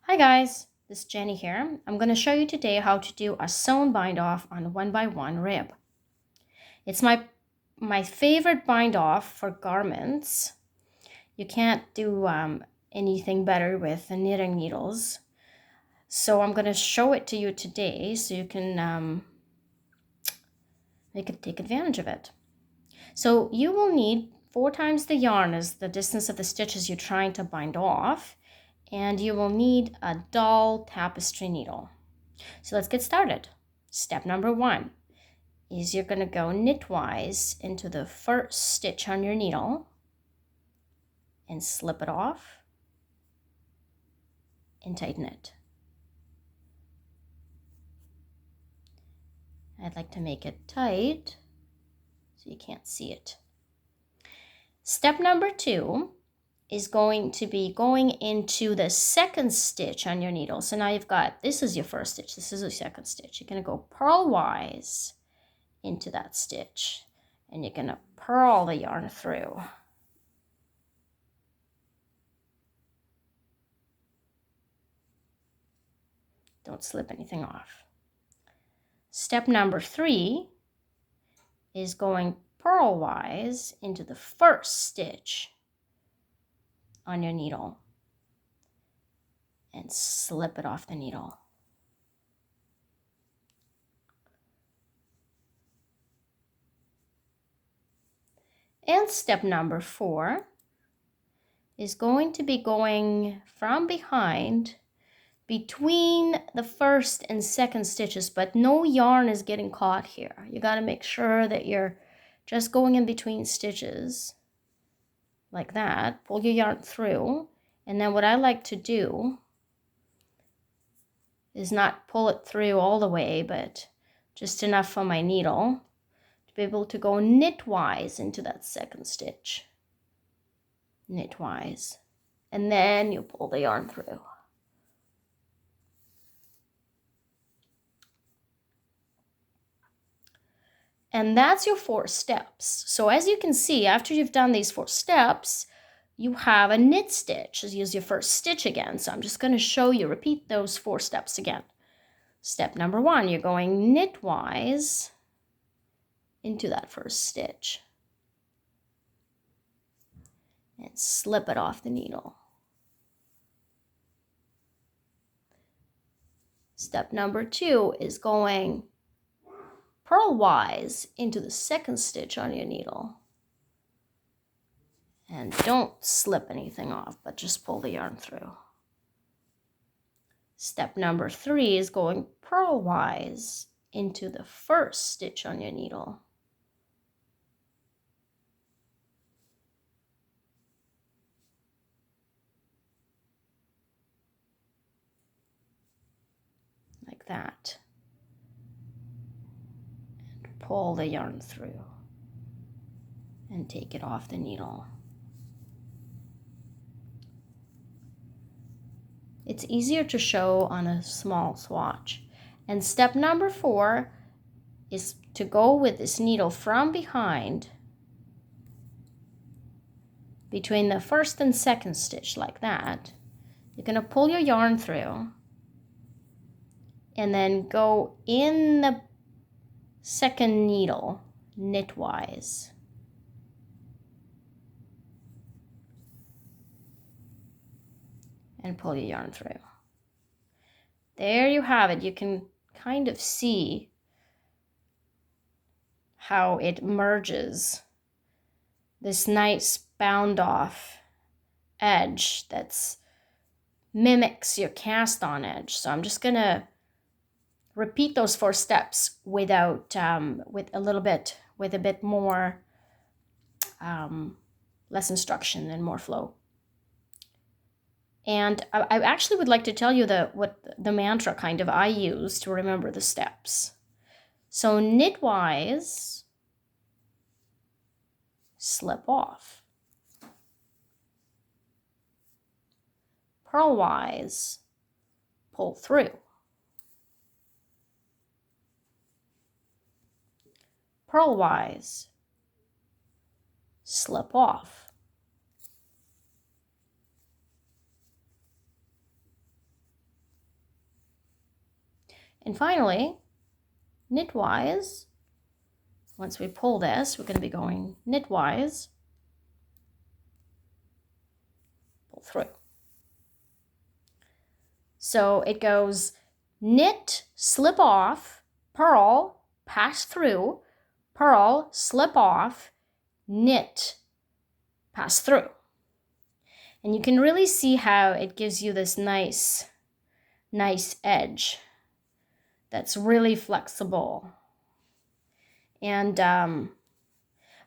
Hi guys, this is Jenny here. I'm going to show you today how to do a sewn bind off on 1x1 rib. It's my favorite bind off for garments. You can't do anything better with the knitting needles. So I'm going to show it to you today so you can take advantage of it. So you will need 4 times the yarn as the distance of the stitches you're trying to bind off. And you will need a dull tapestry needle. So let's get started. Step number 1 is you're going to go knitwise into the first stitch on your needle and slip it off and tighten it. I'd like to make it tight so you can't see it. Step number 2 is going to be going into the second stitch on your needle. So now you've got, this is your first stitch, this is your second stitch. You're going to go purlwise into that stitch and you're going to purl the yarn through. Don't slip anything off. Step number 3 is going purlwise into the first stitch on your needle and slip it off the needle. And step number 4 is going to be going from behind between the first and second stitches, but no yarn is getting caught here. You got to make sure that you're just going in between stitches like that. Pull your yarn through, and then what I like to do is not pull it through all the way, but just enough for my needle to be able to go knitwise into that second stitch. Knitwise. And then you pull the yarn through. And that's your 4 steps. So as you can see, after you've done these 4 steps, you have a knit stitch. Use your first stitch again. So I'm just going to show you, repeat those 4 steps again. Step number 1, you're going knitwise into that first stitch and slip it off the needle. Step number 2 is going purlwise into the second stitch on your needle. And don't slip anything off, but just pull the yarn through. Step number 3 is going purlwise into the first stitch on your needle. Like that. And pull the yarn through and take it off the needle. It's easier to show on a small swatch. And step number 4 is to go with this needle from behind between the first and second stitch like that. You're going to pull your yarn through and then go in the second needle knitwise. And pull your yarn through. There you have it. You can kind of see how it merges this nice bound off edge that's mimics your cast on edge. So I'm just gonna repeat those 4 steps without with a bit more less instruction and more flow. And I actually would like to tell you what the mantra kind of I use to remember the steps. So knitwise, slip off. Purlwise, pull through. Purlwise, slip off. And finally, knitwise, once we pull this, we're going to be going knitwise, pull through. So it goes knit, slip off, purl, pass through, purl, slip off, knit, pass through. And you can really see how it gives you this nice edge that's really flexible. And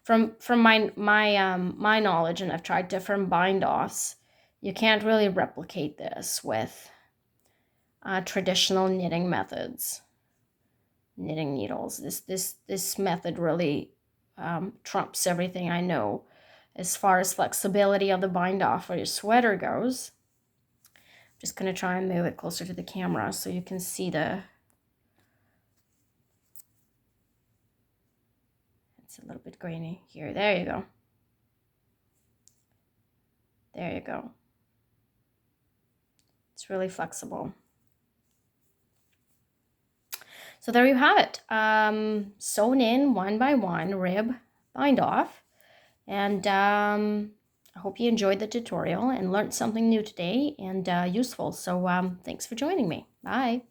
from my knowledge, and I've tried different bind-offs, you can't really replicate this with traditional knitting methods, knitting needles. This method really trumps everything I know as far as flexibility of the bind-off for your sweater goes. I'm just going to try and move it closer to the camera so you can see the... It's a little bit grainy here. There you go. There you go. It's really flexible. So there you have it. Sewn in 1 by 1 rib bind off. And I hope you enjoyed the tutorial and learned something new today and useful. So thanks for joining me. Bye.